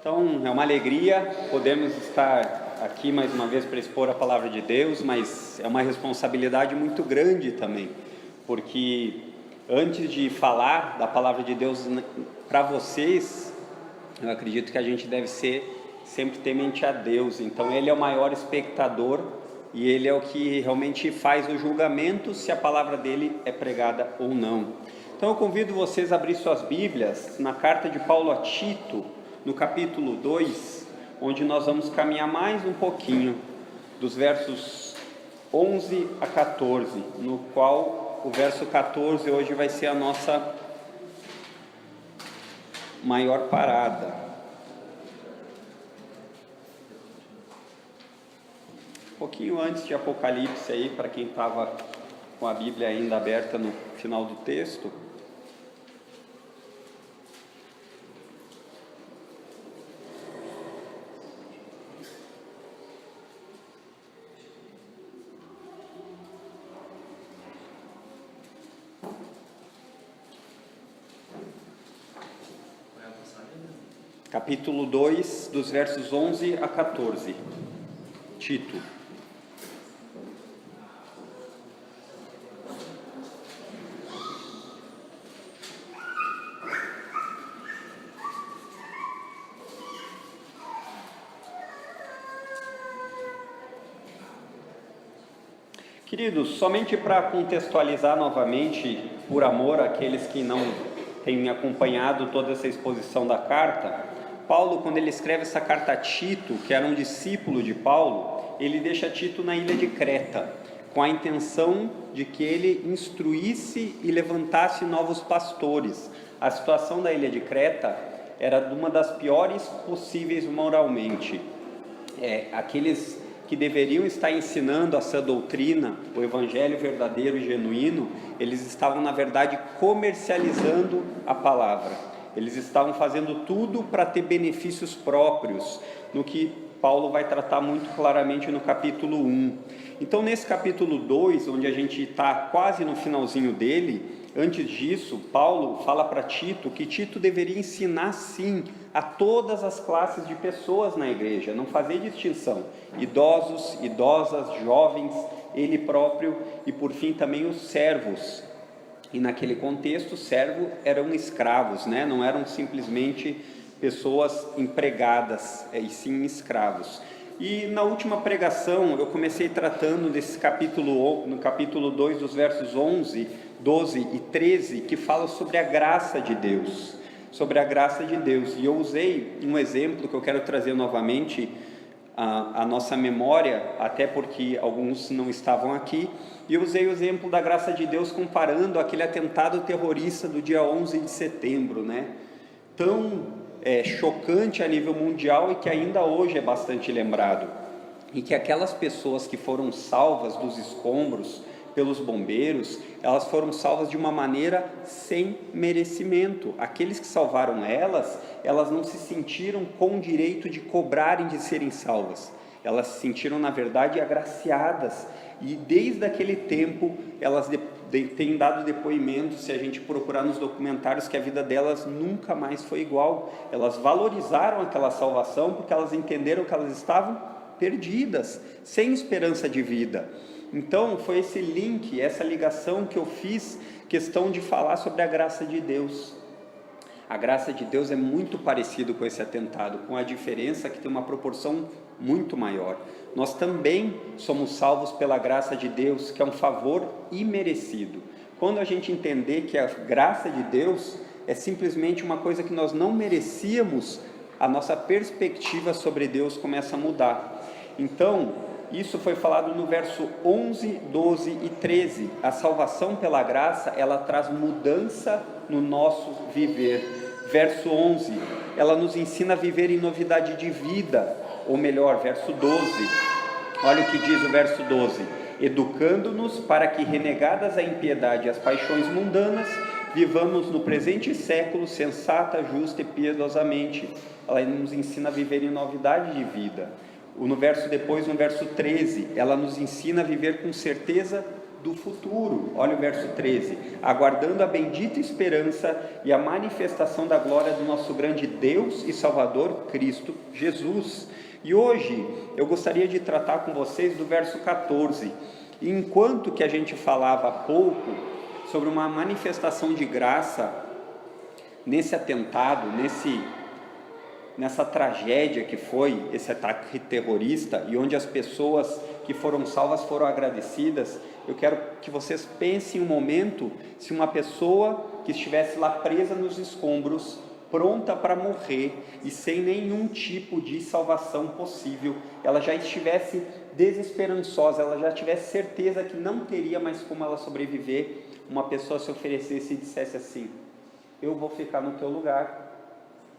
Então, é uma alegria podermos estar aqui mais uma vez para expor a palavra de Deus, mas é uma responsabilidade muito grande também, porque antes de falar da palavra de Deus para vocês, eu acredito que a gente deve ser sempre temente a Deus. Então, Ele é o maior espectador e Ele é o que realmente faz o julgamento se a palavra dele é pregada ou não. Então, eu convido vocês a abrir suas Bíblias na carta de Paulo a Tito, no capítulo 2, onde nós vamos caminhar mais um pouquinho, dos versos 11 a 14, no qual o verso 14 hoje vai ser a nossa maior parada. Um pouquinho antes de Apocalipse aí, para quem estava com a Bíblia ainda aberta no final do texto. Capítulo 2, dos versos 11 a 14, Tito. Queridos, somente para contextualizar novamente, por amor àqueles que não têm acompanhado toda essa exposição da carta, Paulo, quando ele escreve essa carta a Tito, que era um discípulo de Paulo, ele deixa Tito na ilha de Creta, com a intenção de que ele instruísse e levantasse novos pastores. A situação da ilha de Creta era uma das piores possíveis moralmente. Aqueles que deveriam estar ensinando a sã doutrina, o evangelho verdadeiro e genuíno, eles estavam, na verdade, comercializando a palavra. Eles estavam fazendo tudo para ter benefícios próprios, no que Paulo vai tratar muito claramente no capítulo 1. Então, nesse capítulo 2, onde a gente está quase no finalzinho dele, antes disso, Paulo fala para Tito que Tito deveria ensinar, sim, a todas as classes de pessoas na igreja, não fazer distinção, idosos, idosas, jovens, ele próprio e, por fim, também os servos. E naquele contexto, servos eram escravos, né? Não eram simplesmente pessoas empregadas, e sim escravos. E na última pregação, eu comecei tratando desse capítulo, no capítulo 2, dos versos 11, 12 e 13, que fala sobre a graça de Deus, sobre a graça de Deus. E eu usei um exemplo que eu quero trazer novamente à nossa memória, até porque alguns não estavam aqui, e eu usei o exemplo da graça de Deus comparando aquele atentado terrorista do dia 11 de setembro, né? Tão chocante a nível mundial e que ainda hoje é bastante lembrado. E que aquelas pessoas que foram salvas dos escombros pelos bombeiros, elas foram salvas de uma maneira sem merecimento. Aqueles que salvaram elas não se sentiram com o direito de cobrarem de serem salvas. Elas se sentiram, na verdade, agraciadas. E desde aquele tempo, elas têm dado depoimentos, se a gente procurar nos documentários, que a vida delas nunca mais foi igual. Elas valorizaram aquela salvação porque elas entenderam que elas estavam perdidas, sem esperança de vida. Então, foi esse link, essa ligação que eu fiz, questão de falar sobre a graça de Deus. A graça de Deus é muito parecido com esse atentado, com a diferença que tem uma proporção muito maior. Nós também somos salvos pela graça de Deus, que é um favor imerecido. Quando a gente entender que a graça de Deus é simplesmente uma coisa que nós não merecíamos, a nossa perspectiva sobre Deus começa a mudar. Então, isso foi falado no verso 11, 12 e 13. A salvação pela graça, ela traz mudança no nosso viver. Verso 11, ela nos ensina a viver em novidade de vida. Ou melhor, verso 12, olha o que diz o verso 12: educando-nos para que, renegadas a impiedade e as paixões mundanas, vivamos no presente século sensata, justa e piedosamente. Ela nos ensina a viver em novidade de vida. No verso 13, ela nos ensina a viver com certeza do futuro. Olha o verso 13: aguardando a bendita esperança e a manifestação da glória do nosso grande Deus e Salvador, Cristo Jesus. E hoje eu gostaria de tratar com vocês do verso 14. E enquanto que a gente falava há pouco sobre uma manifestação de graça nesse atentado, nessa tragédia que foi esse ataque terrorista, e onde as pessoas que foram salvas foram agradecidas, eu quero que vocês pensem um momento se uma pessoa que estivesse lá presa nos escombros, pronta para morrer e sem nenhum tipo de salvação possível, ela já estivesse desesperançosa, ela já tivesse certeza que não teria mais como ela sobreviver, uma pessoa se oferecesse e dissesse assim: eu vou ficar no teu lugar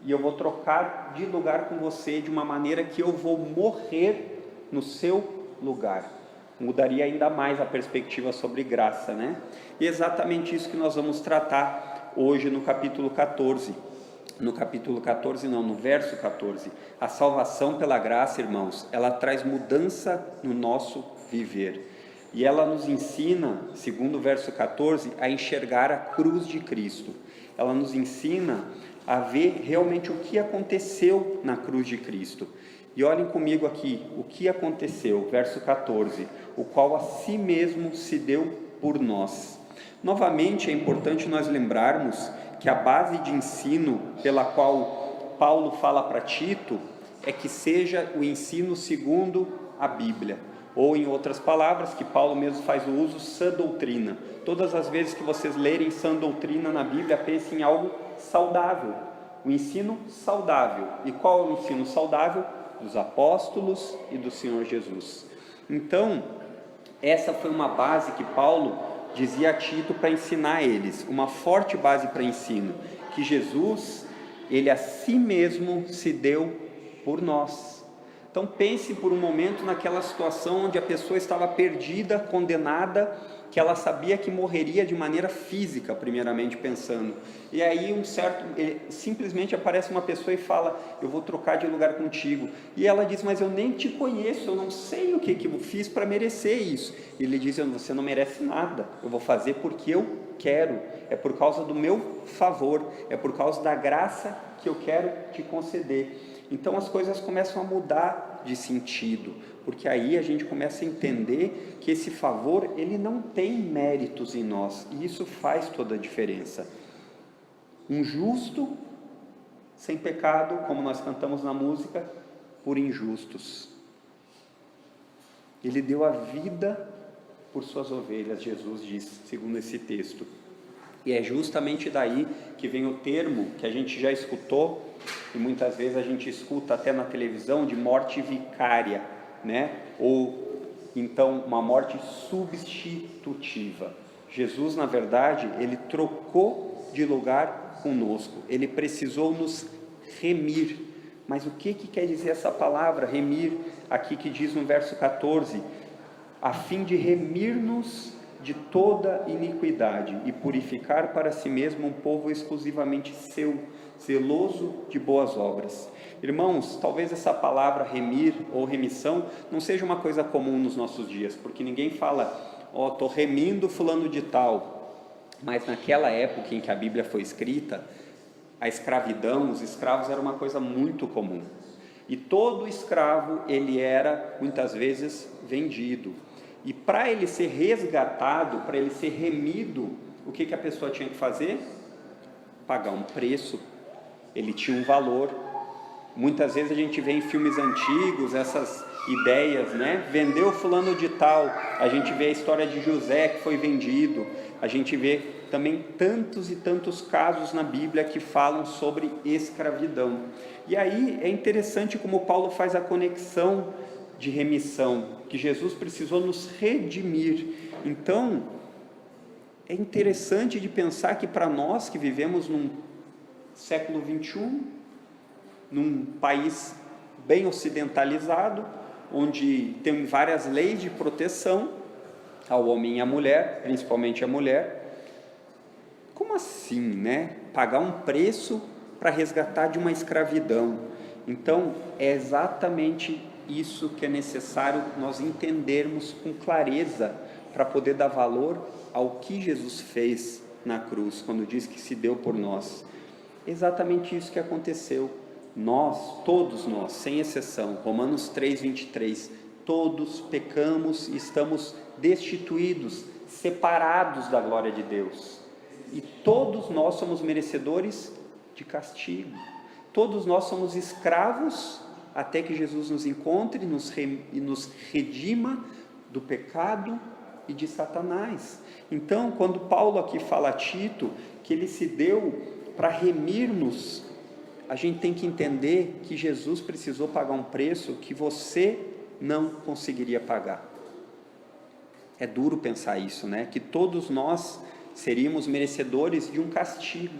e eu vou trocar de lugar com você de uma maneira que eu vou morrer no seu lugar. Mudaria ainda mais a perspectiva sobre graça, né? E é exatamente isso que nós vamos tratar hoje no capítulo 14. No verso 14. A salvação pela graça, irmãos, ela traz mudança no nosso viver. E ela nos ensina, segundo o verso 14, a enxergar a cruz de Cristo. Ela nos ensina a ver realmente o que aconteceu na cruz de Cristo. E olhem comigo aqui, o que aconteceu, verso 14, o qual a si mesmo se deu por nós. Novamente é importante nós lembrarmos que a base de ensino pela qual Paulo fala para Tito é que seja o ensino segundo a Bíblia, ou em outras palavras, que Paulo mesmo faz o uso, sã doutrina. Todas as vezes que vocês lerem sã doutrina na Bíblia, pensem em algo saudável, o ensino saudável. E qual é o ensino saudável? Dos apóstolos e do Senhor Jesus. Então, essa foi uma base que Paulo dizia a Tito para ensinar a eles, uma forte base para ensino, que Jesus, ele a si mesmo se deu por nós. Então pense por um momento naquela situação onde a pessoa estava perdida, condenada, que ela sabia que morreria de maneira física, primeiramente pensando, e aí simplesmente aparece uma pessoa e fala: eu vou trocar de lugar contigo, e ela diz: mas eu nem te conheço, eu não sei o que eu fiz para merecer isso. E ele diz: você não merece nada, eu vou fazer porque eu quero, é por causa do meu favor, é por causa da graça que eu quero te conceder. Então as coisas começam a mudar de sentido, porque aí a gente começa a entender que esse favor, ele não tem méritos em nós, e isso faz toda a diferença. Um justo sem pecado, como nós cantamos na música, por injustos. Ele deu a vida por suas ovelhas, Jesus diz, segundo esse texto. E é justamente daí que vem o termo que a gente já escutou, e muitas vezes a gente escuta até na televisão, de morte vicária, né? Ou então uma morte substitutiva. Jesus, na verdade, ele trocou de lugar conosco, ele precisou nos remir. Mas o que quer dizer essa palavra remir, aqui que diz no verso 14? A fim de remir-nos de toda iniquidade e purificar para si mesmo um povo exclusivamente seu, zeloso de boas obras. Irmãos, talvez essa palavra remir ou remissão não seja uma coisa comum nos nossos dias, porque ninguém fala: estou remindo fulano de tal. Mas naquela época em que a Bíblia foi escrita, a escravidão, os escravos era uma coisa muito comum. E todo escravo, ele era muitas vezes vendido. E para ele ser resgatado, para ele ser remido, o que a pessoa tinha que fazer? Pagar um preço. Ele tinha um valor. Muitas vezes a gente vê em filmes antigos essas ideias, né? Vendeu fulano de tal. A gente vê a história de José que foi vendido. A gente vê também tantos e tantos casos na Bíblia que falam sobre escravidão. E aí é interessante como Paulo faz a conexão de remissão, que Jesus precisou nos redimir. Então, é interessante de pensar que para nós que vivemos num século 21, num país bem ocidentalizado, onde tem várias leis de proteção ao homem e à mulher, principalmente à mulher, como assim, né? Pagar um preço para resgatar de uma escravidão. Então, é exatamente isso que é necessário nós entendermos com clareza, para poder dar valor ao que Jesus fez na cruz, quando diz que se deu por nós. Exatamente isso que aconteceu. Nós, todos nós, sem exceção, Romanos 3:23, todos pecamos e estamos destituídos, separados da glória de Deus. E todos nós somos merecedores de castigo. Todos nós somos escravos até que Jesus nos encontre e nos redima do pecado e de Satanás. Então, quando Paulo aqui fala a Tito que ele se deu para remir-nos, a gente tem que entender que Jesus precisou pagar um preço que você não conseguiria pagar. É duro pensar isso, né? Que todos nós seríamos merecedores de um castigo,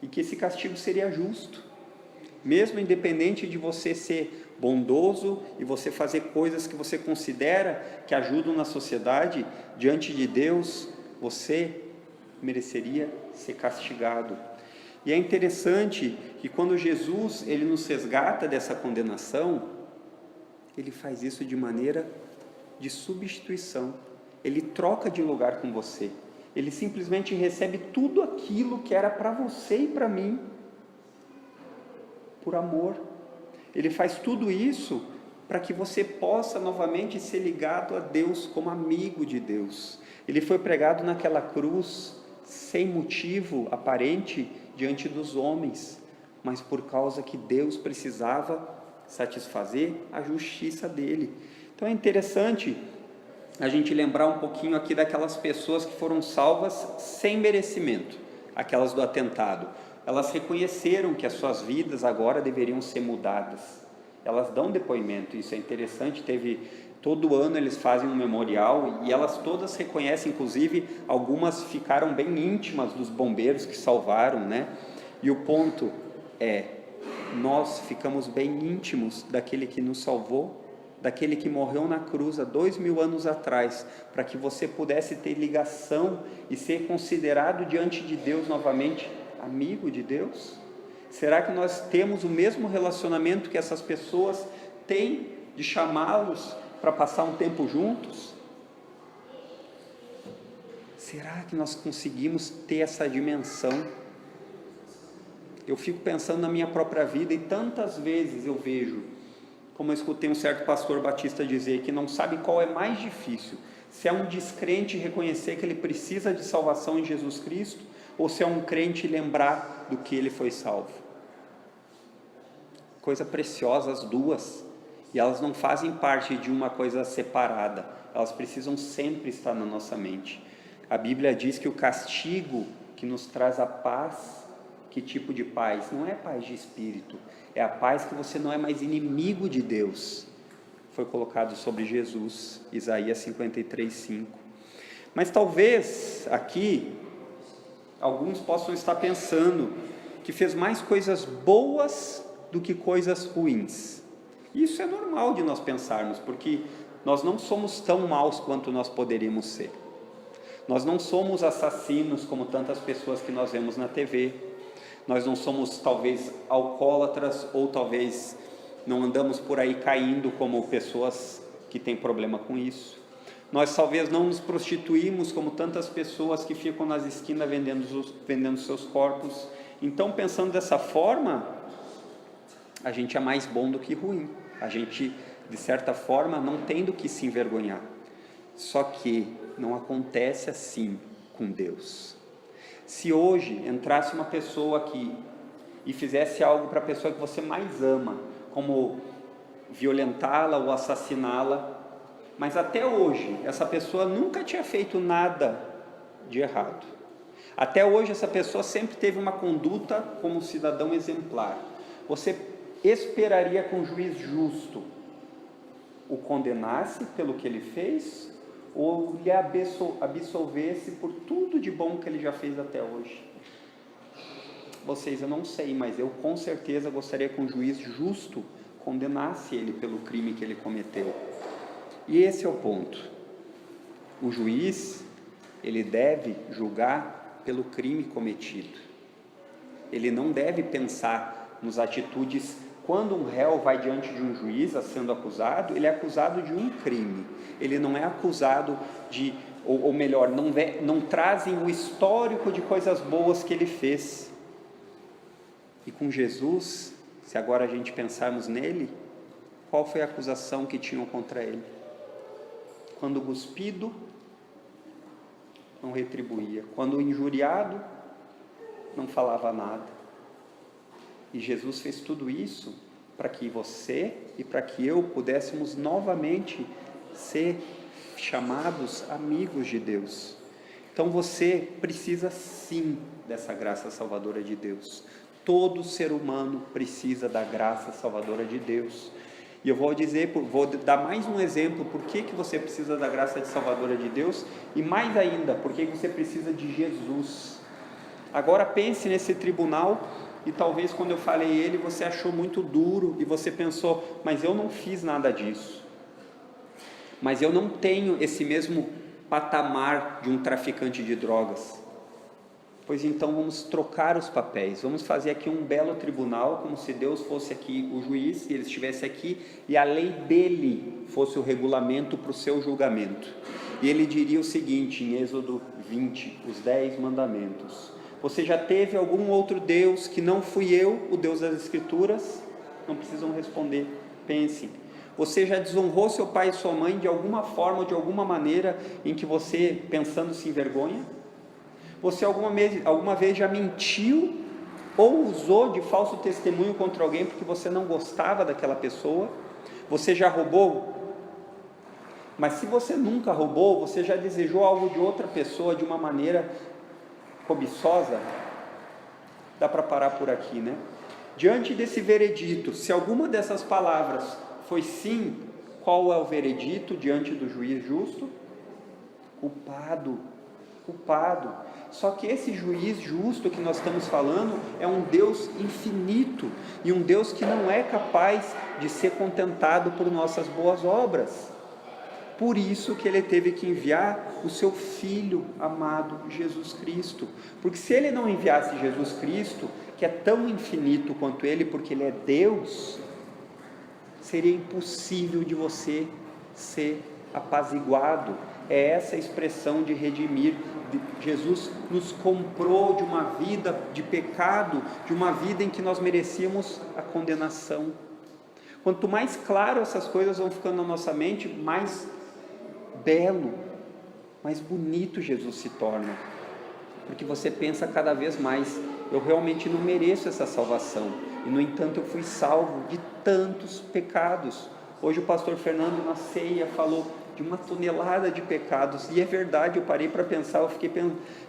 e que esse castigo seria justo, mesmo independente de você ser bondoso e você fazer coisas que você considera que ajudam na sociedade, diante de Deus, você mereceria ser castigado. E é interessante que quando Jesus ele nos resgata dessa condenação, ele faz isso de maneira de substituição. Ele troca de lugar com você. Ele simplesmente recebe tudo aquilo que era para você e para mim, por amor. Ele faz tudo isso para que você possa novamente ser ligado a Deus como amigo de Deus. Ele foi pregado naquela cruz sem motivo aparente diante dos homens, mas por causa que Deus precisava satisfazer a justiça dele. Então é interessante a gente lembrar um pouquinho aqui daquelas pessoas que foram salvas sem merecimento, aquelas do atentado. Elas reconheceram que as suas vidas agora deveriam ser mudadas. Elas dão depoimento, isso é interessante. Todo ano eles fazem um memorial e elas todas reconhecem, inclusive algumas ficaram bem íntimas dos bombeiros que salvaram, né? E o ponto é, nós ficamos bem íntimos daquele que nos salvou, daquele que morreu na cruz há 2000 anos atrás, para que você pudesse ter ligação e ser considerado diante de Deus novamente amigo de Deus? Será que nós temos o mesmo relacionamento que essas pessoas têm, de chamá-los para passar um tempo juntos? Será que nós conseguimos ter essa dimensão? Eu fico pensando na minha própria vida e tantas vezes eu vejo, como eu escutei um certo pastor batista dizer, que não sabe qual é mais difícil, se é um descrente reconhecer que ele precisa de salvação em Jesus Cristo, ou se é um crente lembrar do que ele foi salvo. Coisa preciosa as duas, e elas não fazem parte de uma coisa separada, elas precisam sempre estar na nossa mente. A Bíblia diz que o castigo que nos traz a paz, que tipo de paz? Não é paz de espírito, é a paz que você não é mais inimigo de Deus. Foi colocado sobre Jesus, Isaías 53:5. Mas talvez aqui alguns possam estar pensando que fez mais coisas boas do que coisas ruins. Isso é normal de nós pensarmos, porque nós não somos tão maus quanto nós poderíamos ser. Nós não somos assassinos como tantas pessoas que nós vemos na TV. Nós não somos talvez alcoólatras, ou talvez não andamos por aí caindo como pessoas que têm problema com isso. Nós talvez não nos prostituímos como tantas pessoas que ficam nas esquinas vendendo seus corpos. Então, pensando dessa forma, a gente é mais bom do que ruim. A gente, de certa forma, não tem do que se envergonhar. Só que não acontece assim com Deus. Se hoje entrasse uma pessoa aqui e fizesse algo para a pessoa que você mais ama, como violentá-la ou assassiná-la, mas até hoje essa pessoa nunca tinha feito nada de errado. Até hoje essa pessoa sempre teve uma conduta como um cidadão exemplar. Você esperaria que um juiz justo o condenasse pelo que ele fez, ou lhe absolvesse por tudo de bom que ele já fez até hoje? Vocês, eu não sei, mas eu com certeza gostaria que um juiz justo condenasse ele pelo crime que ele cometeu. E esse é o ponto. O juiz, ele deve julgar pelo crime cometido. Ele não deve pensar nas atitudes Quando um réu vai diante de um juiz sendo acusado, ele é acusado de um crime. Ele não é acusado de, ou melhor, não trazem o histórico de coisas boas que ele fez. E com Jesus, se agora a gente pensarmos nele, qual foi a acusação que tinham contra ele? Quando cuspido, não retribuía. Quando injuriado, não falava nada. E Jesus fez tudo isso para que você e para que eu pudéssemos novamente ser chamados amigos de Deus. Então você precisa sim dessa graça salvadora de Deus. Todo ser humano precisa da graça salvadora de Deus. E eu vou dar mais um exemplo por que você precisa da graça salvadora de Deus, e mais ainda, por que você precisa de Jesus. Agora pense nesse tribunal, e talvez quando eu falei ele, você achou muito duro, e você pensou, mas eu não fiz nada disso. Mas eu não tenho esse mesmo patamar de um traficante de drogas. Pois então vamos trocar os papéis, vamos fazer aqui um belo tribunal, como se Deus fosse aqui o juiz, e ele estivesse aqui, e a lei dele fosse o regulamento para o seu julgamento. E ele diria o seguinte, em Êxodo 20, os 10 mandamentos: você já teve algum outro Deus que não fui eu, o Deus das Escrituras? Não precisam responder, pensem. Você já desonrou seu pai e sua mãe de alguma forma ou de alguma maneira em que você, pensando, se envergonha? Você alguma vez já mentiu ou usou de falso testemunho contra alguém porque você não gostava daquela pessoa? Você já roubou? Mas se você nunca roubou, você já desejou algo de outra pessoa de uma maneira cobiçosa? Dá para parar por aqui, né? Diante desse veredito, se alguma dessas palavras foi sim, qual é o veredito diante do juiz justo? Culpado. Só que esse juiz justo que nós estamos falando é um Deus infinito, e um Deus que não é capaz de ser contentado por nossas boas obras. Por isso que ele teve que enviar o seu Filho amado, Jesus Cristo. Porque se ele não enviasse Jesus Cristo, que é tão infinito quanto ele, porque ele é Deus, seria impossível de você ser apaziguado. É essa expressão de redimir. Jesus nos comprou de uma vida de pecado, de uma vida em que nós merecíamos a condenação. Quanto mais claro essas coisas vão ficando na nossa mente, mais belo, mais bonito Jesus se torna. Porque você pensa cada vez mais, eu realmente não mereço essa salvação, e no entanto eu fui salvo de tantos pecados. Hoje o pastor Fernando na ceia falou de uma tonelada de pecados, e é verdade, eu parei para pensar, eu fiquei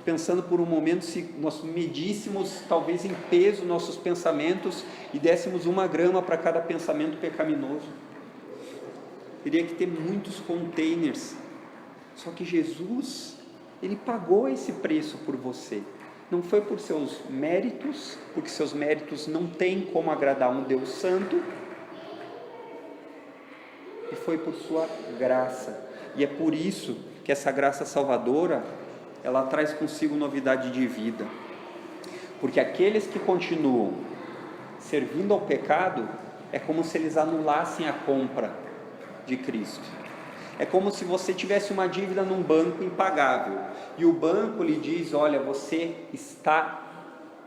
pensando por um momento, se nós medíssemos talvez em peso nossos pensamentos e dessemos 1 grama para cada pensamento pecaminoso, teria que ter muitos containers. Só que Jesus, ele pagou esse preço por você. Não foi por seus méritos, porque seus méritos não têm como agradar um Deus santo, e foi por sua graça. E é por isso que essa graça salvadora, ela traz consigo novidade de vida. Porque aqueles que continuam servindo ao pecado, é como se eles anulassem a compra de Cristo. É como se você tivesse uma dívida num banco impagável, e o banco lhe diz, olha, você está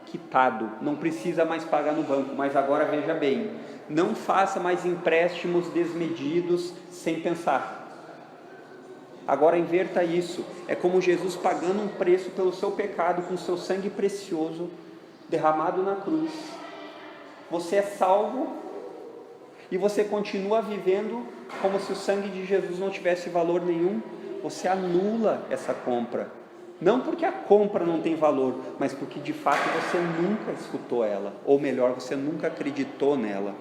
quitado, não precisa mais pagar no banco, mas agora veja bem, não faça mais empréstimos desmedidos sem pensar. Agora inverta isso, é como Jesus pagando um preço pelo seu pecado com seu sangue precioso derramado na cruz. Você é salvo e você continua vivendo como se o sangue de Jesus não tivesse valor nenhum. Você anula essa compra, não porque a compra não tem valor, mas porque de fato você nunca escutou ela, ou melhor, você nunca acreditou nela.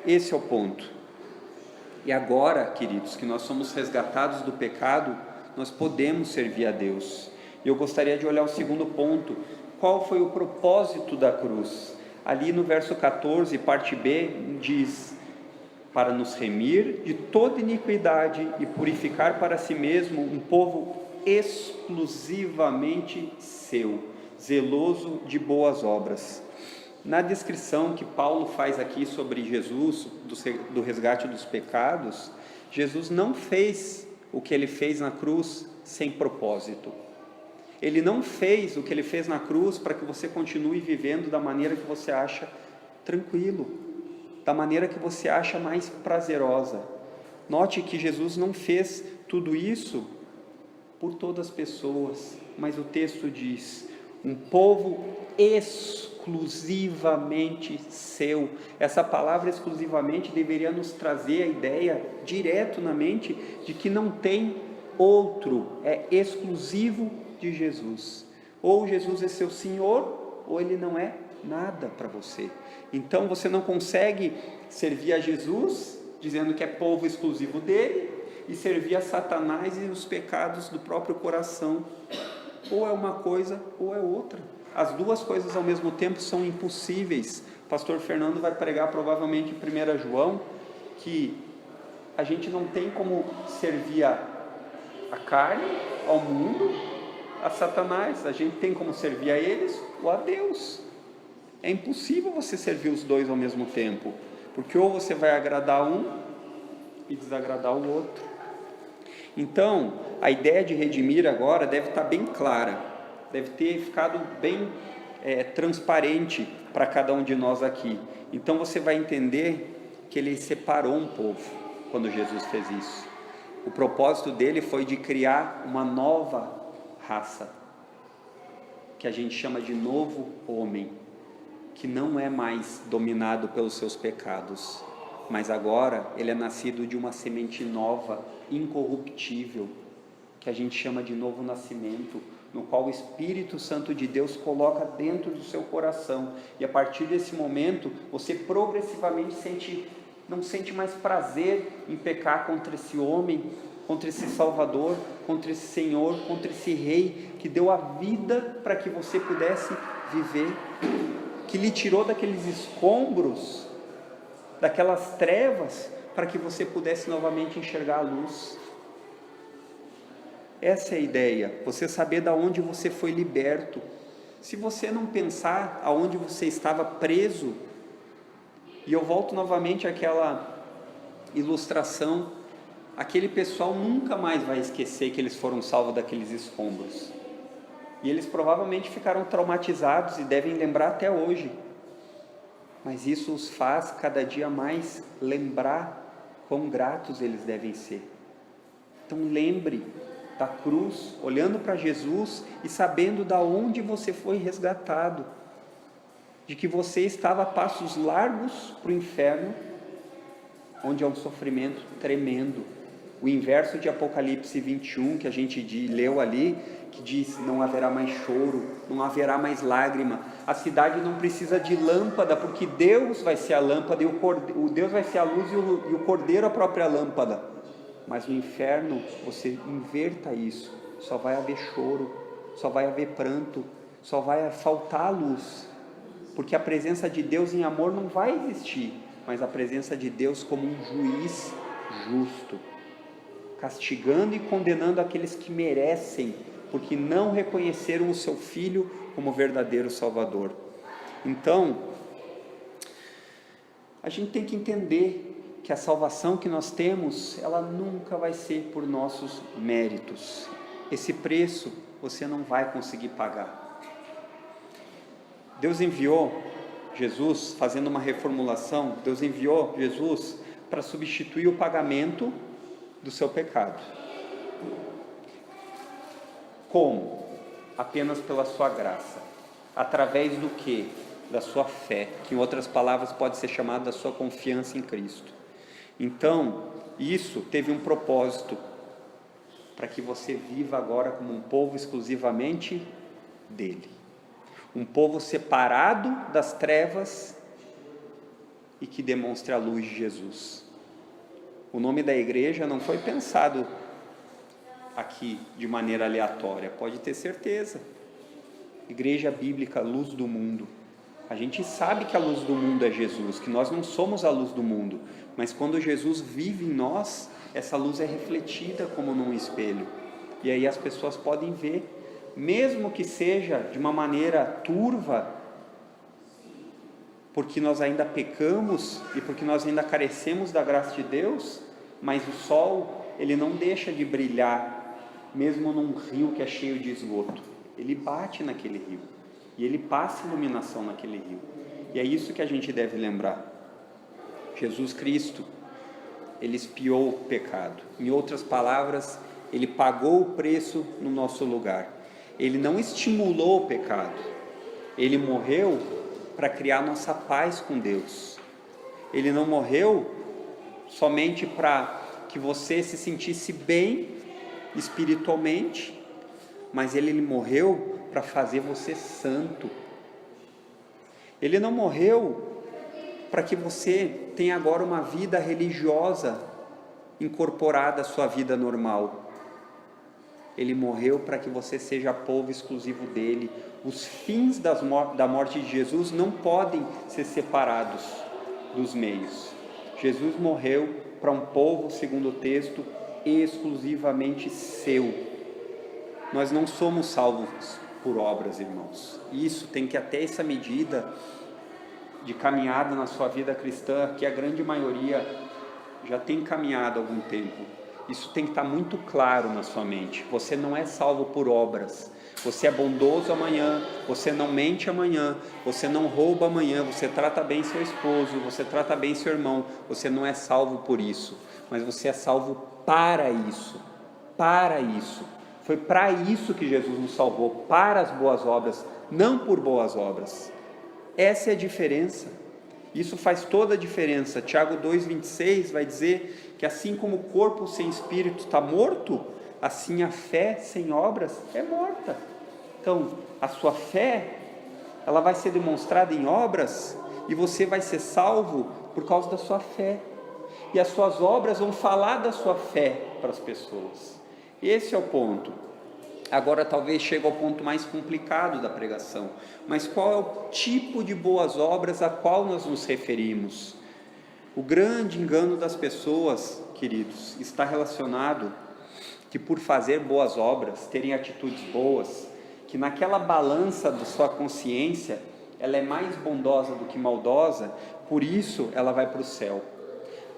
Esse é o ponto. E agora, queridos, que nós somos resgatados do pecado, nós podemos servir a Deus. E eu gostaria de olhar o segundo ponto. Qual foi o propósito da cruz? Ali no verso 14, parte B, diz: para nos remir de toda iniquidade e purificar para si mesmo um povo exclusivamente seu, zeloso de boas obras. Na descrição que Paulo faz aqui sobre Jesus, do resgate dos pecados, Jesus não fez o que ele fez na cruz sem propósito. Ele não fez o que ele fez na cruz para que você continue vivendo da maneira que você acha tranquilo, da maneira que você acha mais prazerosa. Note que Jesus não fez tudo isso por todas as pessoas, mas o texto diz, um povo exclusivamente seu. Essa palavra exclusivamente deveria nos trazer a ideia direto na mente de que não tem outro, é exclusivo de Jesus. Ou Jesus é seu Senhor, ou ele não é nada para você. Então você não consegue servir a Jesus dizendo que é povo exclusivo dele e servir a Satanás e os pecados do próprio coração. Ou é uma coisa ou é outra. As duas coisas ao mesmo tempo são impossíveis. O pastor Fernando vai pregar provavelmente em 1 João que a gente não tem como servir a carne, ao mundo, a Satanás. A gente tem como servir a eles ou a Deus. É impossível você servir os dois ao mesmo tempo, porque ou você vai agradar um e desagradar o outro. Então, a ideia de redimir agora deve estar bem clara, deve ter ficado bem transparente para cada um de nós aqui. Então você vai entender que ele separou um povo quando Jesus fez isso. O propósito dele foi de criar uma nova raça, que a gente chama de novo homem, que não é mais dominado pelos seus pecados, mas agora ele é nascido de uma semente nova, incorruptível, que a gente chama de novo nascimento, no qual o Espírito Santo de Deus coloca dentro do seu coração, e a partir desse momento, você progressivamente não sente mais prazer em pecar contra esse homem, contra esse Salvador, contra esse Senhor, contra esse Rei, que deu a vida para que você pudesse viver, que lhe tirou daqueles escombros, daquelas trevas, para que você pudesse novamente enxergar a luz. Essa é a ideia, você saber de onde você foi liberto. Se você não pensar aonde você estava preso, e eu volto novamente àquela ilustração, aquele pessoal nunca mais vai esquecer que eles foram salvos daqueles escombros. E eles provavelmente ficaram traumatizados e devem lembrar até hoje. Mas isso os faz cada dia mais lembrar quão gratos eles devem ser. Então lembre da cruz, olhando para Jesus e sabendo da onde você foi resgatado, de que você estava a passos largos para o inferno, onde é um sofrimento tremendo. O inverso de Apocalipse 21, que a gente leu ali, que diz, não haverá mais choro, não haverá mais lágrima, a cidade não precisa de lâmpada, porque Deus vai ser a lâmpada, e Deus vai ser a luz e o Cordeiro a própria lâmpada. Mas no inferno, você inverta isso, só vai haver choro, só vai haver pranto, só vai faltar a luz, porque a presença de Deus em amor não vai existir, mas a presença de Deus como um juiz justo, castigando e condenando aqueles que merecem, porque não reconheceram o seu Filho como verdadeiro Salvador. Então, a gente tem que entender que a salvação que nós temos, ela nunca vai ser por nossos méritos. Esse preço você não vai conseguir pagar. Deus enviou Jesus, fazendo uma reformulação, Deus enviou Jesus para substituir o pagamento do seu pecado. Como? Apenas pela sua graça. Através do quê? Da sua fé, que em outras palavras pode ser chamada da sua confiança em Cristo. Então, isso teve um propósito, para que você viva agora como um povo exclusivamente dele. Um povo separado das trevas e que demonstre a luz de Jesus. O nome da igreja não foi pensado aqui de maneira aleatória, pode ter certeza. Igreja Bíblica, Luz do Mundo. A gente sabe que a luz do mundo é Jesus, que nós não somos a luz do mundo, mas quando Jesus vive em nós, essa luz é refletida como num espelho, e aí as pessoas podem ver, mesmo que seja de uma maneira turva, porque nós ainda pecamos e porque nós ainda carecemos da graça de Deus, mas o sol, ele não deixa de brilhar, mesmo num rio que é cheio de esgoto. Ele bate naquele rio e ele passa iluminação naquele rio. E é isso que a gente deve lembrar. Jesus Cristo, ele expiou o pecado. Em outras palavras, ele pagou o preço no nosso lugar. Ele não estimulou o pecado. Ele morreu para criar nossa paz com Deus. Ele não morreu somente para que você se sentisse bem espiritualmente, mas ele morreu para fazer você santo. Ele não morreu para que você tenha agora uma vida religiosa incorporada à sua vida normal. Ele morreu para que você seja povo exclusivo dele. Os fins da morte de Jesus não podem ser separados dos meios. Jesus morreu para um povo, segundo o texto, exclusivamente seu. Nós não somos salvos por obras, irmãos. Isso tem que até essa medida de caminhada na sua vida cristã, que a grande maioria já tem caminhado há algum tempo. Isso tem que estar muito claro na sua mente. Você não é salvo por obras. Você é bondoso amanhã, você não mente amanhã, você não rouba amanhã, você trata bem seu esposo, você trata bem seu irmão. Você não é salvo por isso, mas você é salvo para isso. Para isso. Foi para isso que Jesus nos salvou, para as boas obras, não por boas obras. Essa é a diferença. Isso faz toda a diferença. Tiago 2,26 vai dizer que assim como o corpo sem espírito está morto, assim a fé sem obras é morta. Então, a sua fé, ela vai ser demonstrada em obras, e você vai ser salvo por causa da sua fé. E as suas obras vão falar da sua fé para as pessoas. Esse é o ponto. Agora talvez chegue ao ponto mais complicado da pregação. Mas qual é o tipo de boas obras a qual nós nos referimos? O grande engano das pessoas, queridos, está relacionado que por fazer boas obras, terem atitudes boas, que naquela balança da sua consciência, ela é mais bondosa do que maldosa, por isso ela vai para o céu.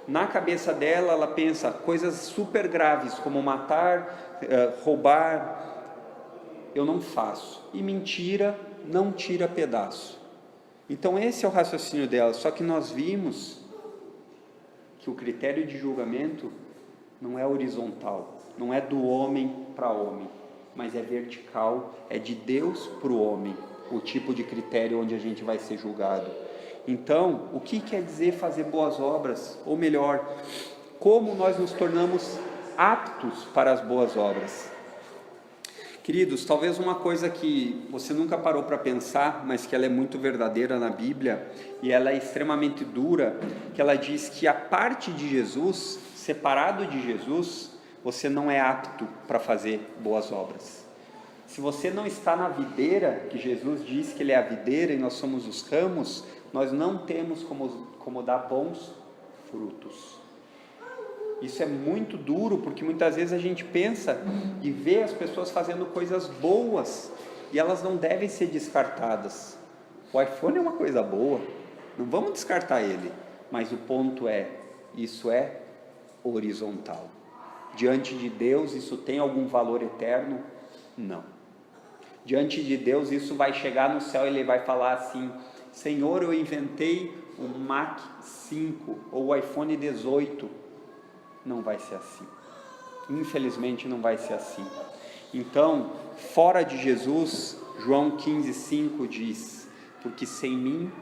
Na cabeça dela, ela pensa coisas super graves, como matar, roubar, eu não faço. E mentira não tira pedaço. Então esse é o raciocínio dela. Só que nós vimos que o critério de julgamento não é horizontal, não é do homem para homem, mas é vertical, é de Deus para o homem, o tipo de critério onde a gente vai ser julgado. Então, o que quer dizer fazer boas obras? Ou melhor, como nós nos tornamos aptos para as boas obras? Queridos, talvez uma coisa que você nunca parou para pensar, mas que ela é muito verdadeira na Bíblia, e ela é extremamente dura, que ela diz que a parte de Jesus, separado de Jesus, você não é apto para fazer boas obras. Se você não está na videira, que Jesus diz que ele é a videira e nós somos os ramos, nós não temos como dar bons frutos. Isso é muito duro, porque muitas vezes a gente pensa e vê as pessoas fazendo coisas boas, e elas não devem ser descartadas. O iPhone é uma coisa boa, não vamos descartar ele, mas o ponto é, isso é horizontal. Diante de Deus, isso tem algum valor eterno? Não. Diante de Deus, isso vai chegar no céu e ele vai falar assim: Senhor, eu inventei o Mac 5 ou o iPhone 18. Não vai ser assim. Infelizmente não vai ser assim. Então, fora de Jesus, João 15,5 diz: porque sem mim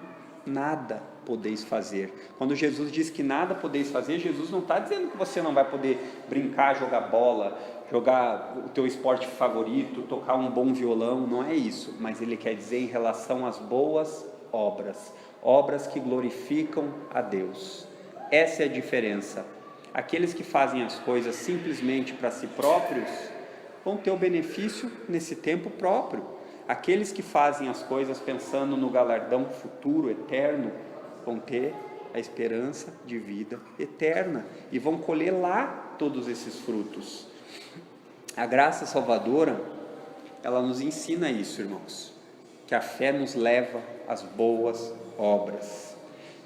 nada podeis fazer. Quando Jesus diz que nada podeis fazer, Jesus não está dizendo que você não vai poder brincar, jogar bola, jogar o teu esporte favorito, tocar um bom violão, não é isso. Mas ele quer dizer em relação às boas obras, obras que glorificam a Deus. Essa é a diferença. Aqueles que fazem as coisas simplesmente para si próprios vão ter o benefício nesse tempo próprio. Aqueles que fazem as coisas pensando no galardão futuro, eterno, vão ter a esperança de vida eterna e vão colher lá todos esses frutos. A graça salvadora, ela nos ensina isso, irmãos, que a fé nos leva às boas obras.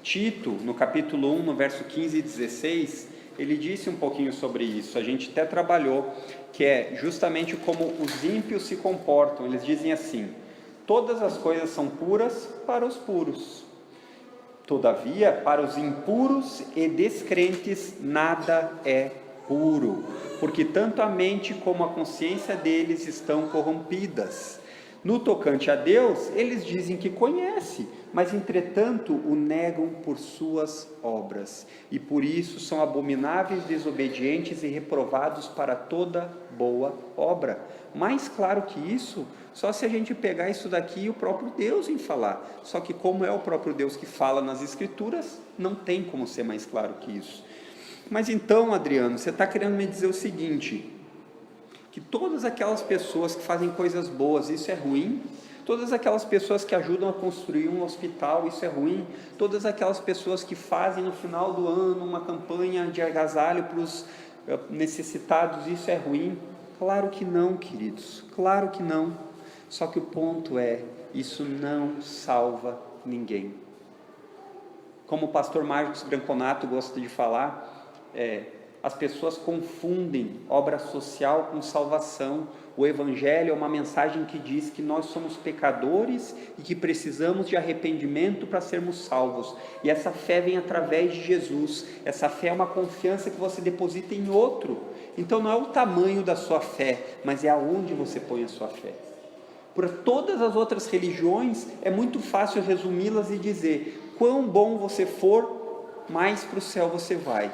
Tito, no capítulo 1, no verso 15 e 16, ele disse um pouquinho sobre isso, a gente até trabalhou, que é justamente como os ímpios se comportam. Eles dizem assim: todas as coisas são puras para os puros, todavia para os impuros e descrentes nada é puro, porque tanto a mente como a consciência deles estão corrompidas. No tocante a Deus, eles dizem que conhece, mas entretanto o negam por suas obras, e por isso são abomináveis, desobedientes e reprovados para toda boa obra. Mais claro que isso, só se a gente pegar isso daqui e o próprio Deus em falar. Só que como é o próprio Deus que fala nas Escrituras, não tem como ser mais claro que isso. Mas então, Adriano, você está querendo me dizer o seguinte: que todas aquelas pessoas que fazem coisas boas, isso é ruim? Todas aquelas pessoas que ajudam a construir um hospital, isso é ruim? Todas aquelas pessoas que fazem no final do ano uma campanha de agasalho para os necessitados, isso é ruim? Claro que não, queridos, claro que não. Só que o ponto é, isso não salva ninguém. Como o pastor Marcos Branconato gosta de falar, as pessoas confundem obra social com salvação. O Evangelho é uma mensagem que diz que nós somos pecadores e que precisamos de arrependimento para sermos salvos. E essa fé vem através de Jesus. Essa fé é uma confiança que você deposita em outro. Então não é o tamanho da sua fé, mas é aonde você põe a sua fé. Para todas as outras religiões, é muito fácil resumi-las e dizer: quão bom você for, mais para o céu você vai.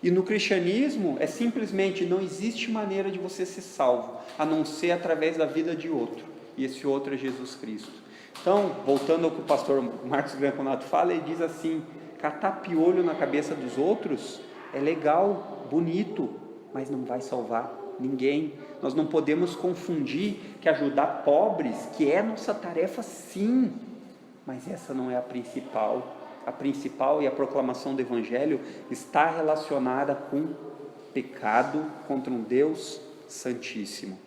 E no cristianismo é simplesmente, não existe maneira de você ser salvo, a não ser através da vida de outro, e esse outro é Jesus Cristo. Então, voltando ao que o pastor Marcos Branconato fala, ele diz assim: catar piolho na cabeça dos outros é legal, bonito, mas não vai salvar ninguém. Nós não podemos confundir que ajudar pobres, que é nossa tarefa sim, mas essa não é a principal. A principal e a proclamação do Evangelho está relacionada com pecado contra um Deus santíssimo.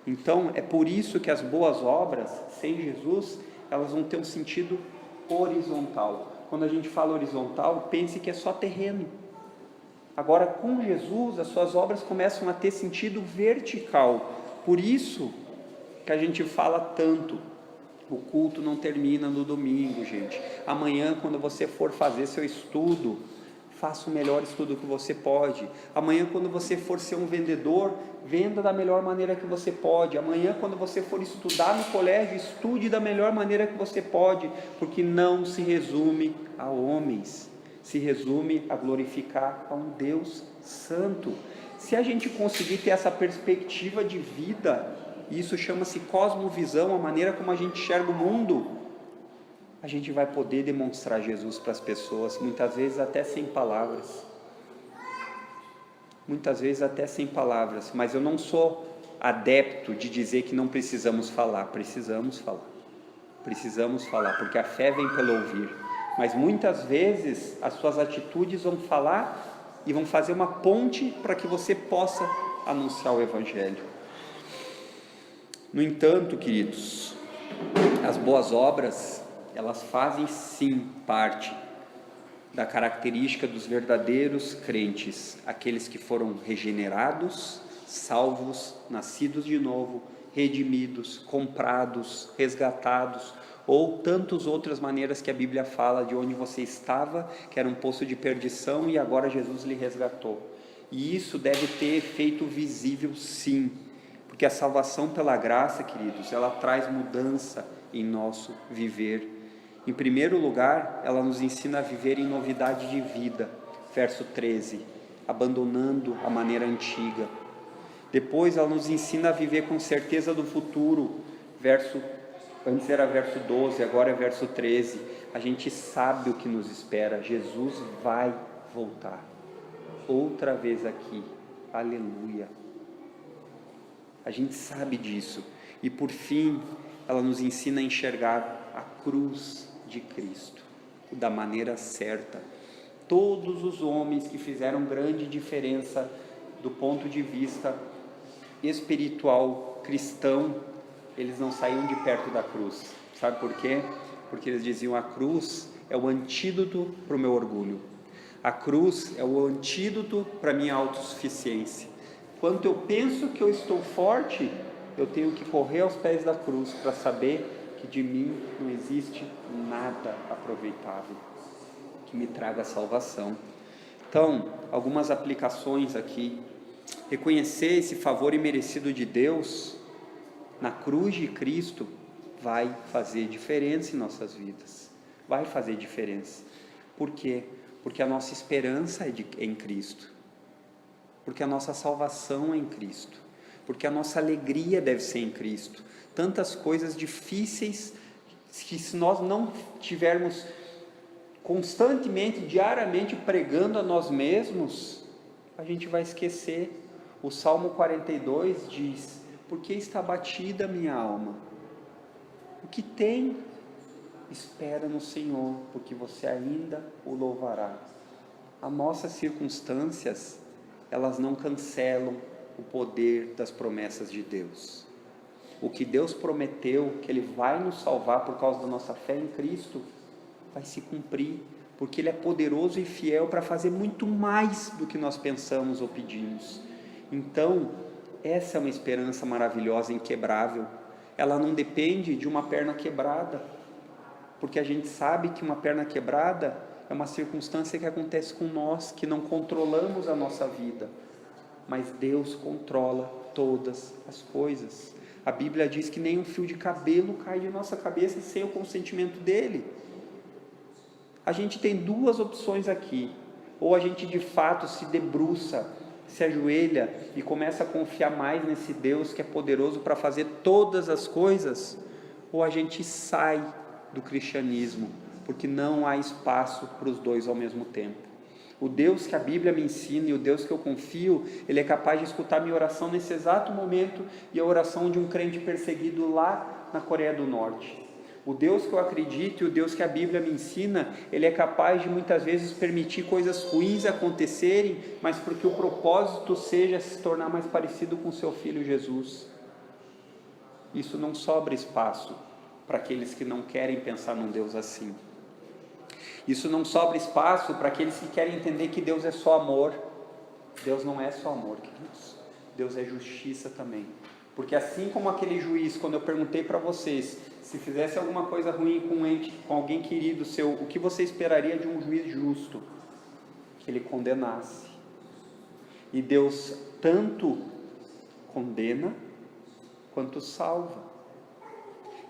Então, é por isso que as boas obras, sem Jesus, elas vão ter um sentido horizontal. Quando a gente fala horizontal, pense que é só terreno. Agora, com Jesus, as suas obras começam a ter sentido vertical. Por isso que a gente fala tanto: o culto não termina no domingo, gente. Amanhã, quando você for fazer seu estudo, faça o melhor estudo que você pode. Amanhã, quando você for ser um vendedor, venda da melhor maneira que você pode. Amanhã, quando você for estudar no colégio, estude da melhor maneira que você pode, porque não se resume a homens, se resume a glorificar a um Deus santo. Se a gente conseguir ter essa perspectiva de vida, isso chama-se cosmovisão, a maneira como a gente enxerga o mundo, a gente vai poder demonstrar Jesus para as pessoas, muitas vezes até sem palavras. Muitas vezes até sem palavras, mas eu não sou adepto de dizer que não precisamos falar, precisamos falar, porque a fé vem pelo ouvir, mas muitas vezes as suas atitudes vão falar e vão fazer uma ponte para que você possa anunciar o Evangelho. No entanto, queridos, as boas obras, elas fazem sim parte da característica dos verdadeiros crentes, aqueles que foram regenerados, salvos, nascidos de novo, redimidos, comprados, resgatados, ou tantas outras maneiras que a Bíblia fala de onde você estava, que era um poço de perdição, e agora Jesus lhe resgatou. E isso deve ter efeito visível sim, porque a salvação pela graça, queridos, ela traz mudança em nosso viver. Em primeiro lugar, ela nos ensina a viver em novidade de vida, verso 13, abandonando a maneira antiga. Depois, ela nos ensina a viver com certeza do futuro, antes era verso 12, agora é verso 13, a gente sabe o que nos espera, Jesus vai voltar, outra vez aqui, aleluia. A gente sabe disso. E por fim, ela nos ensina a enxergar a cruz de Cristo da maneira certa. Todos os homens que fizeram grande diferença do ponto de vista espiritual cristão, eles não saíam de perto da cruz. Sabe por quê? porque eles diziam: a cruz é o antídoto para o meu orgulho. A cruz é o antídoto para a minha autossuficiência. Quando eu penso que eu estou forte, eu tenho que correr aos pés da cruz para saber que de mim não existe nada aproveitável que me traga salvação. Então, algumas aplicações aqui. Reconhecer esse favor imerecido de Deus na cruz de Cristo vai fazer diferença em nossas vidas. Vai fazer diferença. Por quê? Porque a nossa esperança é em Cristo. Porque a nossa salvação é em Cristo. Porque a nossa alegria deve ser em Cristo. Tantas coisas difíceis que, se nós não tivermos constantemente, diariamente pregando a nós mesmos, a gente vai esquecer. O Salmo 42 diz: por que está abatida a minha alma? O que tem? Espera no Senhor, porque você ainda o louvará. As nossas circunstâncias, elas não cancelam o poder das promessas de Deus. O que Deus prometeu, que Ele vai nos salvar por causa da nossa fé em Cristo, vai se cumprir, porque Ele é poderoso e fiel para fazer muito mais do que nós pensamos ou pedimos. Então, essa é uma esperança maravilhosa, inquebrável. Ela não depende de uma perna quebrada, porque a gente sabe que uma perna quebrada é uma circunstância que acontece com nós, que não controlamos a nossa vida, mas Deus controla todas as coisas. A Bíblia diz que nem um fio de cabelo cai de nossa cabeça sem o consentimento dEle. A gente tem duas opções aqui: ou a gente de fato se debruça, se ajoelha e começa a confiar mais nesse Deus que é poderoso para fazer todas as coisas, ou a gente sai do cristianismo, porque não há espaço para os dois ao mesmo tempo. O Deus que a Bíblia me ensina e o Deus que eu confio, Ele é capaz de escutar minha oração nesse exato momento e a oração de um crente perseguido lá na Coreia do Norte. O Deus que eu acredito e o Deus que a Bíblia me ensina, Ele é capaz de muitas vezes permitir coisas ruins acontecerem, mas porque o propósito seja se tornar mais parecido com o seu Filho Jesus. Isso não sobra espaço para aqueles que não querem pensar num Deus assim. Isso não sobra espaço para aqueles que querem entender que Deus é só amor. Deus não é só amor, queridos. Deus é justiça também. Porque assim como aquele juiz, quando eu perguntei para vocês, se fizesse alguma coisa ruim com alguém querido seu, o que você esperaria de um juiz justo? Que ele condenasse. E Deus tanto condena, quanto salva.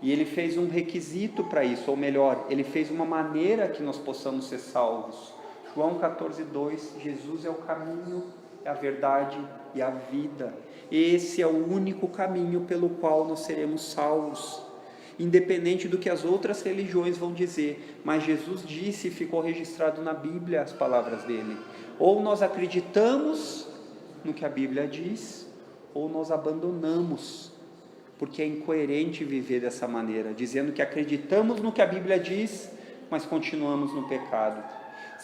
E Ele fez um requisito para isso, ou melhor, Ele fez uma maneira que nós possamos ser salvos. João 14:2, Jesus é o caminho, é a verdade e a vida. Esse é o único caminho pelo qual nós seremos salvos, independente do que as outras religiões vão dizer. Mas Jesus disse, e ficou registrado na Bíblia as palavras dele: ou nós acreditamos no que a Bíblia diz, ou nós abandonamos, porque é incoerente viver dessa maneira, dizendo que acreditamos no que a Bíblia diz, mas continuamos no pecado.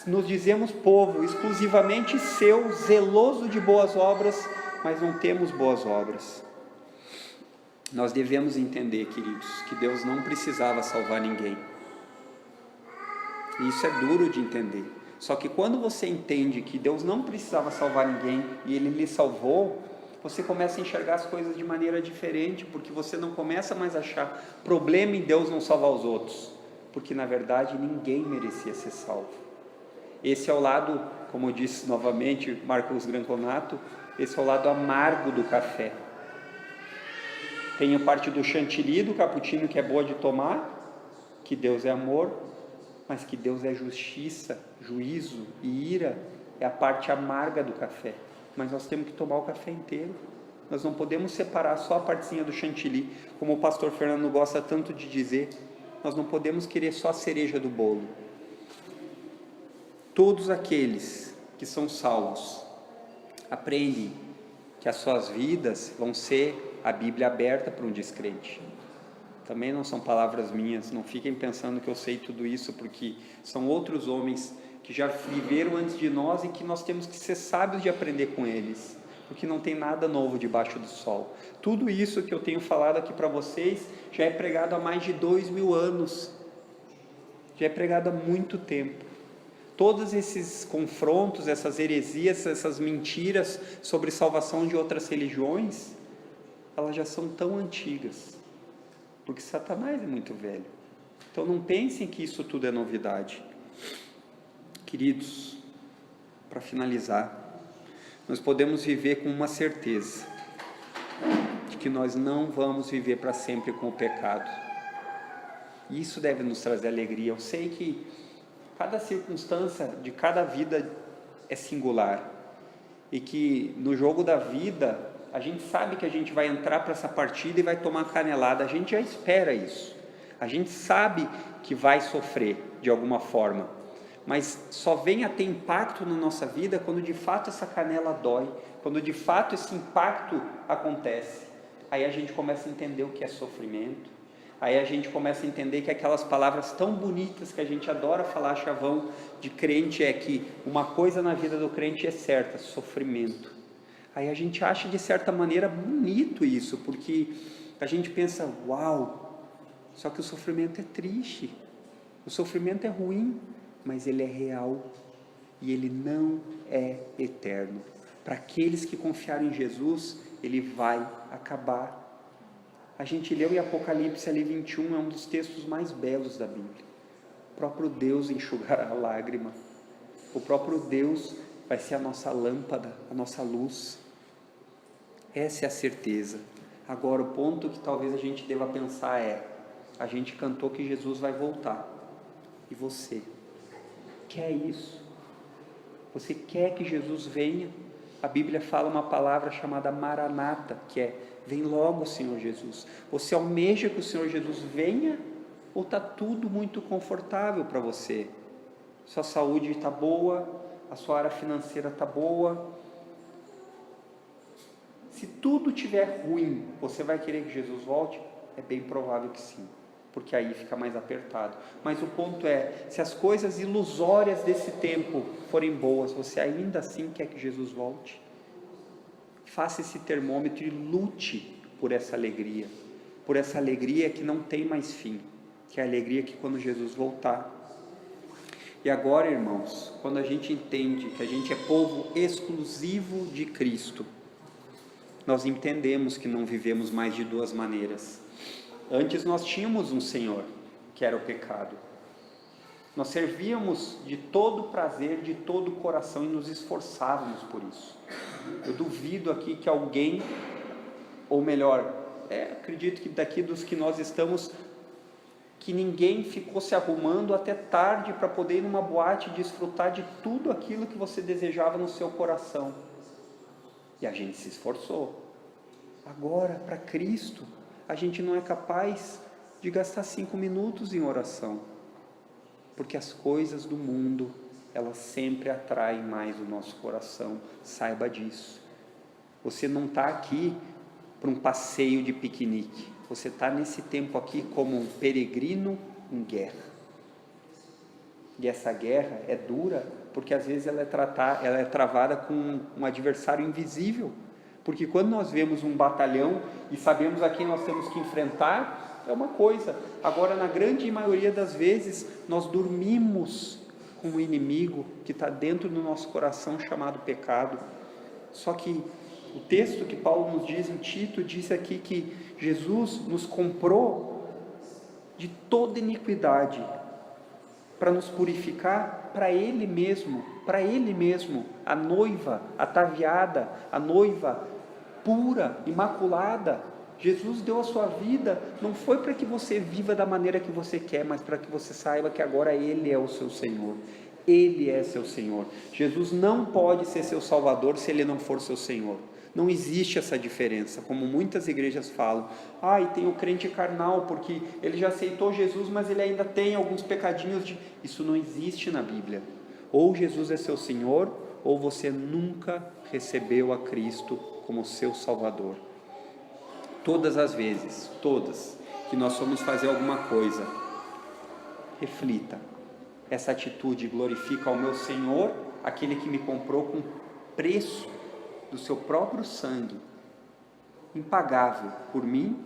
Nos dizemos povo exclusivamente seu, zeloso de boas obras, mas não temos boas obras. Nós devemos entender, queridos, que Deus não precisava salvar ninguém. E isso é duro de entender. Só que quando você entende que Deus não precisava salvar ninguém e Ele lhe salvou, você começa a enxergar as coisas de maneira diferente, porque você não começa mais a achar problema em Deus não salvar os outros, porque na verdade ninguém merecia ser salvo. Esse é o lado, como eu disse novamente, Marcos Granconato, esse é o lado amargo do café. Tem a parte do chantilly, do cappuccino, que é boa de tomar, que Deus é amor, mas que Deus é justiça, juízo e ira, é a parte amarga do café. Mas nós temos que tomar o café inteiro. Nós não podemos separar só a partezinha do chantilly, como o pastor Fernando gosta tanto de dizer. Nós não podemos querer só a cereja do bolo. Todos aqueles que são salvos aprendem que as suas vidas vão ser a Bíblia aberta para um descrente. Também não são palavras minhas, não fiquem pensando que eu sei tudo isso, porque são outros homens que já viveram antes de nós e que nós temos que ser sábios de aprender com eles, porque não tem nada novo debaixo do sol. Tudo isso que eu tenho falado aqui para vocês já é pregado há mais de 2000 anos. já é pregado há muito tempo. Todos esses confrontos, essas heresias, essas mentiras sobre salvação de outras religiões, elas já são tão antigas, porque Satanás é muito velho. Então não pensem que isso tudo é novidade. Queridos, para finalizar, nós podemos viver com uma certeza, de que nós não vamos viver para sempre com o pecado. E isso deve nos trazer alegria. Eu sei que cada circunstância de cada vida é singular, e que no jogo da vida, a gente sabe que a gente vai entrar para essa partida e vai tomar canelada, a gente já espera isso, a gente sabe que vai sofrer de alguma forma, mas só vem a ter impacto na nossa vida quando de fato essa canela dói, quando de fato esse impacto acontece. Aí a gente começa a entender o que é sofrimento, aí a gente começa a entender que aquelas palavras tão bonitas que a gente adora falar, chavão, de crente, é que uma coisa na vida do crente é certa: sofrimento. Aí a gente acha de certa maneira bonito isso, porque a gente pensa, uau, só que o sofrimento é triste, o sofrimento é ruim, mas ele é real e ele não é eterno. Para aqueles que confiarem em Jesus, ele vai acabar. A gente leu em Apocalipse ali 21, é um dos textos mais belos da Bíblia. O próprio Deus enxugará a lágrima. O próprio Deus vai ser a nossa lâmpada, a nossa luz. Essa é a certeza. Agora, o ponto que talvez a gente deva pensar é: a gente cantou que Jesus vai voltar. E você? Quer isso? Você quer que Jesus venha? A Bíblia fala uma palavra chamada Maranata, que é: vem logo, Senhor Jesus. Você almeja que o Senhor Jesus venha, ou está tudo muito confortável para você? Sua saúde está boa, a sua área financeira está boa. Se tudo estiver ruim, você vai querer que Jesus volte? É bem provável que sim, porque aí fica mais apertado. Mas o ponto é, se as coisas ilusórias desse tempo forem boas, você ainda assim quer que Jesus volte? Faça esse termômetro e lute por essa alegria que não tem mais fim, que é a alegria que quando Jesus voltar. E agora, irmãos, quando a gente entende que a gente é povo exclusivo de Cristo, nós entendemos que não vivemos mais de duas maneiras. Antes nós tínhamos um Senhor, que era o pecado. Nós servíamos de todo prazer, de todo o coração, e nos esforçávamos por isso. Eu duvido aqui que alguém, ou melhor, acredito que daqui dos que nós estamos, que ninguém ficou se arrumando até tarde para poder ir numa boate e desfrutar de tudo aquilo que você desejava no seu coração. E a gente se esforçou. Agora, para Cristo, a gente não é capaz de gastar 5 minutos em oração, porque as coisas do mundo, elas sempre atraem mais o nosso coração. Saiba disso. Você não está aqui para um passeio de piquenique, você está nesse tempo aqui como um peregrino em guerra. E essa guerra é dura, porque às vezes ela é travada com um adversário invisível, porque quando nós vemos um batalhão e sabemos a quem nós temos que enfrentar, é uma coisa. Agora, na grande maioria das vezes, nós dormimos com um inimigo que está dentro do nosso coração, chamado pecado. Só que o texto que Paulo nos diz em Tito, diz aqui que Jesus nos comprou de toda iniquidade, para nos purificar para Ele mesmo, a noiva ataviada, a noiva pura, imaculada. Jesus deu a sua vida, não foi para que você viva da maneira que você quer, mas para que você saiba que agora Ele é o seu Senhor. Ele é seu Senhor. Jesus não pode ser seu Salvador se Ele não for seu Senhor. Não existe essa diferença, como muitas igrejas falam. Tem o crente carnal, porque ele já aceitou Jesus, mas ele ainda tem alguns pecadinhos. Isso não existe na Bíblia. Ou Jesus é seu Senhor, ou você nunca recebeu a Cristo como seu Salvador. Todas as vezes, todas, que nós formos fazer alguma coisa, reflita. Essa atitude glorifica ao meu Senhor, aquele que me comprou com preço do seu próprio sangue, impagável por mim?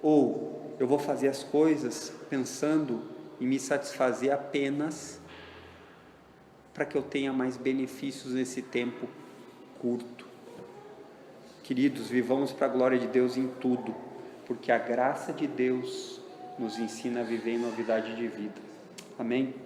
Ou eu vou fazer as coisas pensando e me satisfazer apenas para que eu tenha mais benefícios nesse tempo curto. Queridos, vivamos para a glória de Deus em tudo, porque a graça de Deus nos ensina a viver em novidade de vida. Amém?